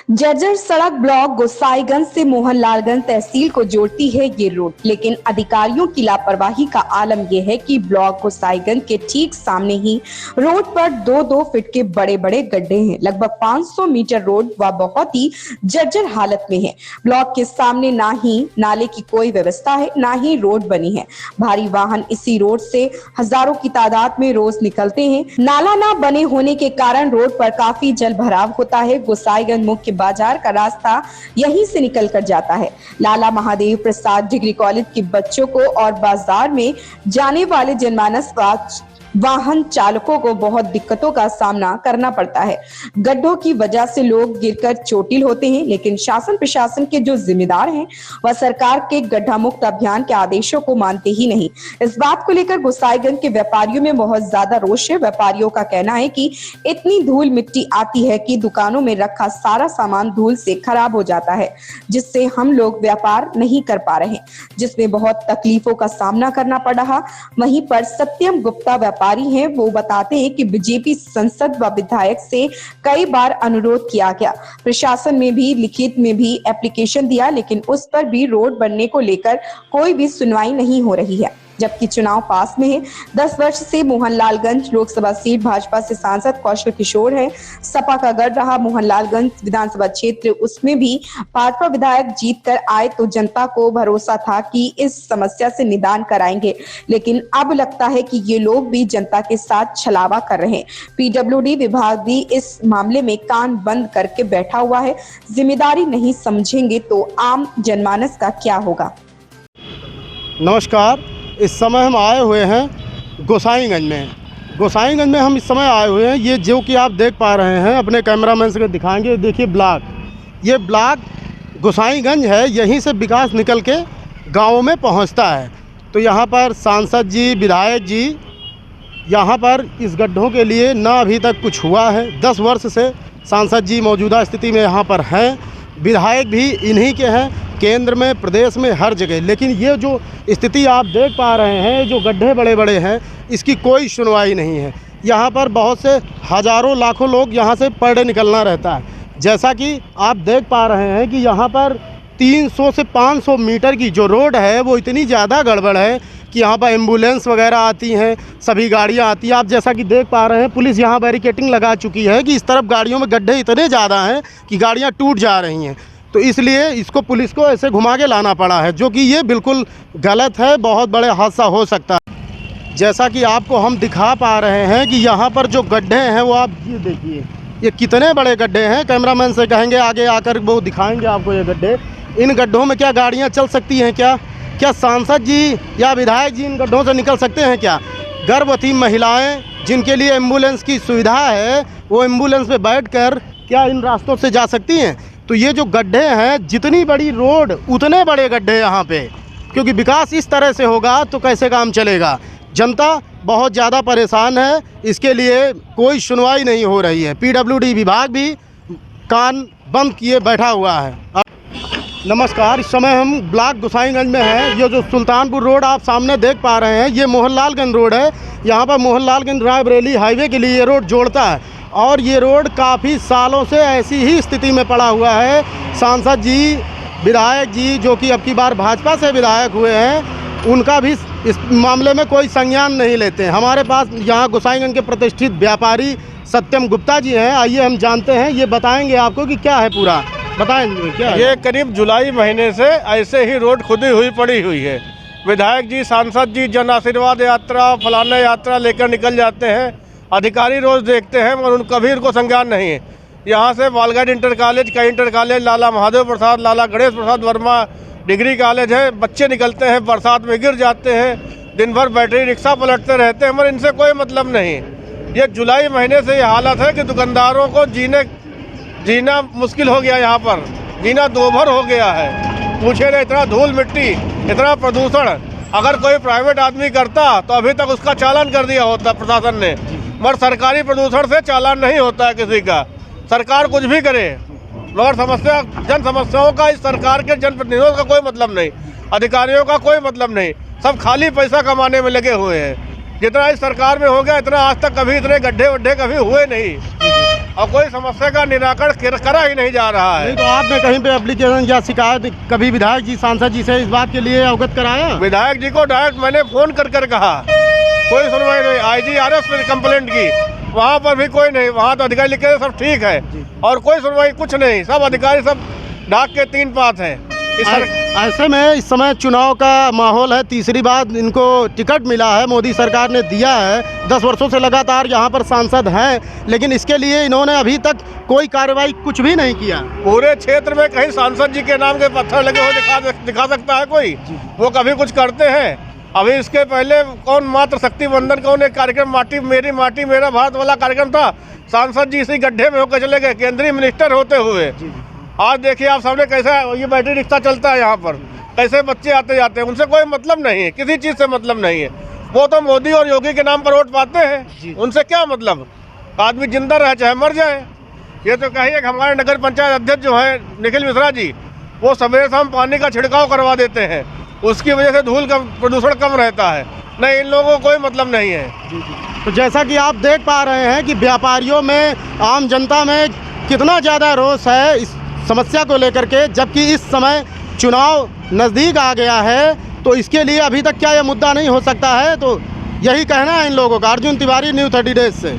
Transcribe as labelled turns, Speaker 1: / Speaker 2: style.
Speaker 1: जर्जर सड़क ब्लॉक गोसाईगंज से मोहनलालगंज तहसील को जोड़ती है ये रोड, लेकिन अधिकारियों की लापरवाही का आलम यह है कि ब्लॉक गोसाईगंज के ठीक सामने ही रोड पर 2-2 फीट के बड़े बड़े गड्ढे हैं। लगभग 500 मीटर रोड व बहुत ही जर्जर हालत में है। ब्लॉक के सामने ना ही नाले की कोई व्यवस्था है, ना ही रोड बनी है। भारी वाहन इसी रोड से हजारों की तादाद में रोज निकलते हैं। नाला ना बने होने के कारण रोड पर काफी जल भराव होता है। गोसाईगंज मुख्य बाजार का रास्ता यहीं से निकल कर जाता है। लाला महादेव प्रसाद डिग्री कॉलेज के बच्चों को और बाजार में जाने वाले जनमानस वाहन चालकों को बहुत दिक्कतों का सामना करना पड़ता है। गड्ढों की वजह से लोग गिरकर चोटिल होते हैं, लेकिन शासन प्रशासन के जो जिम्मेदार हैं वह सरकार के गड्ढा मुक्त अभियान के आदेशों को मानते ही नहीं। इस बात को लेकर गोसाईगंज के व्यापारियों में बहुत ज्यादा रोष है। व्यापारियों का कहना है कि इतनी धूल मिट्टी आती है कि दुकानों में रखा सारा सामान धूल से खराब हो जाता है, जिससे हम लोग व्यापार नहीं कर पा रहे, जिसमें बहुत तकलीफों का सामना करना पड़ रहा। वहीं पर सत्यम गुप्ता व्यापारी हैं, वो बताते हैं कि बीजेपी संसद व विधायक से कई बार अनुरोध किया गया, प्रशासन में भी लिखित में भी एप्लीकेशन दिया, लेकिन उस पर भी रोड बनने को लेकर कोई भी सुनवाई नहीं हो रही है। जबकि चुनाव पास में है। 10 वर्ष से मोहनलालगंज लोकसभा सीट भाजपा से सांसद कौशल किशोर है। सपा का गढ़ रहा मोहनलालगंज विधानसभा क्षेत्र, उसमें भी भाजपा विधायक जीत कर आए तो जनता को भरोसा था कि इस समस्या से निदान कराएंगे, लेकिन अब लगता है कि ये लोग भी जनता के साथ छलावा कर रहे हैं। पीडब्ल्यूडी विभाग भी इस मामले में कान बंद करके बैठा हुआ है। जिम्मेदारी नहीं समझेंगे तो आम जनमानस का क्या होगा।
Speaker 2: नमस्कार, इस समय हम आए हुए हैं गोसाईगंज में हम इस समय आए हुए हैं। ये जो कि आप देख पा रहे हैं, अपने कैमरामैन से दिखाएंगे। देखिए ये ब्लॉक गोसाईगंज है। यहीं से विकास निकल के गाँव में पहुंचता है। तो यहाँ पर सांसद जी, विधायक जी यहाँ पर इस गड्ढों के लिए ना अभी तक कुछ हुआ है। 10 वर्ष से सांसद जी मौजूदा स्थिति में यहाँ पर हैं, विधायक भी इन्हीं के हैं, केंद्र में, प्रदेश में, हर जगह। लेकिन ये जो स्थिति आप देख पा रहे हैं, जो गड्ढे बड़े बड़े हैं, इसकी कोई सुनवाई नहीं है। यहाँ पर बहुत से हज़ारों लाखों लोग यहाँ से पर डे निकलना रहता है। जैसा कि आप देख पा रहे हैं कि यहाँ पर 300 से 500 मीटर की जो रोड है वो इतनी ज़्यादा गड़बड़ है कि यहाँ पर एम्बुलेंस वगैरह आती हैं, सभी गाड़ियाँ आती हैं। आप जैसा कि देख पा रहे हैं, पुलिस यहाँ बैरिकेटिंग लगा चुकी है कि इस तरफ गाड़ियों में गड्ढे इतने ज़्यादा हैं कि गाड़ियाँ टूट जा रही हैं। तो इसलिए इसको पुलिस को ऐसे घुमा के लाना पड़ा है, जो कि ये बिल्कुल गलत है। बहुत बड़े हादसा हो सकता है। जैसा कि आपको हम दिखा पा रहे हैं कि यहाँ पर जो गड्ढे हैं वो आप ये देखिए, ये कितने बड़े गड्ढे हैं। कैमरामैन से कहेंगे आगे आकर वो दिखाएंगे आपको ये गड्ढे। इन गड्ढों में क्या गाड़ियाँ चल सकती हैं? क्या सांसद जी या विधायक जी इन गड्ढों से निकल सकते हैं? क्या गर्भवती महिलाएँ जिनके लिए एम्बुलेंस की सुविधा है, वो एम्बुलेंस पे बैठकर क्या इन रास्तों से जा सकती हैं? तो ये जो गड्ढे हैं, जितनी बड़ी रोड उतने बड़े गड्ढे यहाँ पे, क्योंकि विकास इस तरह से होगा तो कैसे काम चलेगा। जनता बहुत ज़्यादा परेशान है, इसके लिए कोई सुनवाई नहीं हो रही है। पीडब्ल्यूडी विभाग भी कान बंद किए बैठा हुआ है। नमस्कार, इस समय हम ब्लॉक गोसाईगंज में हैं। ये जो सुल्तानपुर रोड आप सामने देख पा रहे हैं, ये मोहनलालगंज रोड है। यहाँ पर मोहनलालगंज रायबरेली हाईवे के लिए ये रोड जोड़ता है, और ये रोड काफ़ी सालों से ऐसी ही स्थिति में पड़ा हुआ है। सांसद जी, विधायक जी, जो कि अब की बार भाजपा से विधायक हुए हैं, उनका भी इस मामले में कोई संज्ञान नहीं लेते हैं। हमारे पास यहाँ गोसाईगंज के प्रतिष्ठित व्यापारी सत्यम गुप्ता जी हैं। आइए हम जानते हैं, ये बताएंगे आपको कि क्या है पूरा। बताएंगे क्या है?
Speaker 3: ये करीब जुलाई महीने से ऐसे ही रोड खुदी हुई पड़ी हुई है। विधायक जी, सांसद जी जन आशीर्वाद यात्रा, फलाना यात्रा लेकर निकल जाते हैं। अधिकारी रोज़ देखते हैं मगर कभी उनको संज्ञान नहीं है। यहाँ से बालगढ़ इंटर कॉलेज, का इंटर कॉलेज, लाला महादेव प्रसाद, लाला गणेश प्रसाद वर्मा डिग्री कॉलेज है। बच्चे निकलते हैं, बरसात में गिर जाते हैं, दिन भर बैटरी रिक्शा पलटते रहते हैं, मगर इनसे कोई मतलब नहीं। ये जुलाई महीने से ये हालत है कि दुकानदारों को जीना मुश्किल हो गया। यहाँ पर जीना दोभर हो गया है। पूछे ना, इतना धूल मिट्टी, इतना प्रदूषण। अगर कोई प्राइवेट आदमी करता तो अभी तक उसका चालान कर दिया होता प्रशासन ने, मगर सरकारी प्रदूषण से चालान नहीं होता है किसी का। सरकार कुछ भी करे, मगर जन समस्याओं का इस सरकार के जनप्रतिनिधियों का कोई मतलब नहीं, अधिकारियों का कोई मतलब नहीं। सब खाली पैसा कमाने में लगे हुए हैं। जितना इस सरकार में हो गया, इतना आज तक कभी इतने गड्ढे वड्ढे कभी हुए नहीं। और कोई समस्या का निराकरण करा ही नहीं जा रहा है।
Speaker 2: नहीं तो आपने कहीं पे एप्लीकेशन या शिकायत कभी विधायक जी सांसद जी से इस बात के लिए अवगत कराया?
Speaker 3: विधायक जी को डायरेक्ट मैंने फ़ोन कर कहा, कोई सुनवाई नहीं। IGRS पर कंप्लेंट की, वहाँ पर भी कोई नहीं। वहाँ तो अधिकारी लिखे सब ठीक है और कोई सुनवाई कुछ नहीं। सब अधिकारी सब डाक के 3 पात हैं।
Speaker 2: ऐसे में इस समय चुनाव का माहौल है, तीसरी बार इनको टिकट मिला है, मोदी सरकार ने दिया है, 10 वर्षों से लगातार यहाँ पर सांसद हैं, लेकिन इसके लिए इन्होंने अभी तक कोई कार्रवाई कुछ भी नहीं किया।
Speaker 3: पूरे क्षेत्र में कहीं सांसद जी के नाम के पत्थर लगे हो दिखा सकता है कोई? वो कभी कुछ करते हैं? अभी इसके पहले कौन मात्र शक्ति वंदन कौन एक कार्यक्रम माटी मेरा भारत वाला कार्यक्रम था, सांसद जी इसी गड्ढे में होकर चले गए केंद्रीय मिनिस्टर होते हुए। आज देखिए आप सामने कैसा ये बैटरी रिक्शा चलता है यहाँ पर, कैसे बच्चे आते जाते हैं, उनसे कोई मतलब नहीं है, किसी चीज़ से मतलब नहीं है। वो तो मोदी और योगी के नाम पर वोट पाते हैं, उनसे क्या मतलब? आदमी जिंदा रहे चाहे मर जाए। ये तो कहिए कि हमारे नगर पंचायत अध्यक्ष जो है निखिल मिश्रा जी, वो सवेरे शाम पानी का छिड़काव करवा देते हैं, उसकी वजह से धूल का प्रदूषण कम रहता है। नहीं, इन लोगों को कोई मतलब नहीं है।
Speaker 2: तो जैसा कि आप देख पा रहे हैं कि व्यापारियों में, आम जनता में कितना ज़्यादा रोष है इस समस्या को लेकर के, जबकि इस समय चुनाव नज़दीक आ गया है, तो इसके लिए अभी तक क्या यह मुद्दा नहीं हो सकता है? तो यही कहना है इन लोगों का। अर्जुन तिवारी, न्यूज़ 30 डेज से।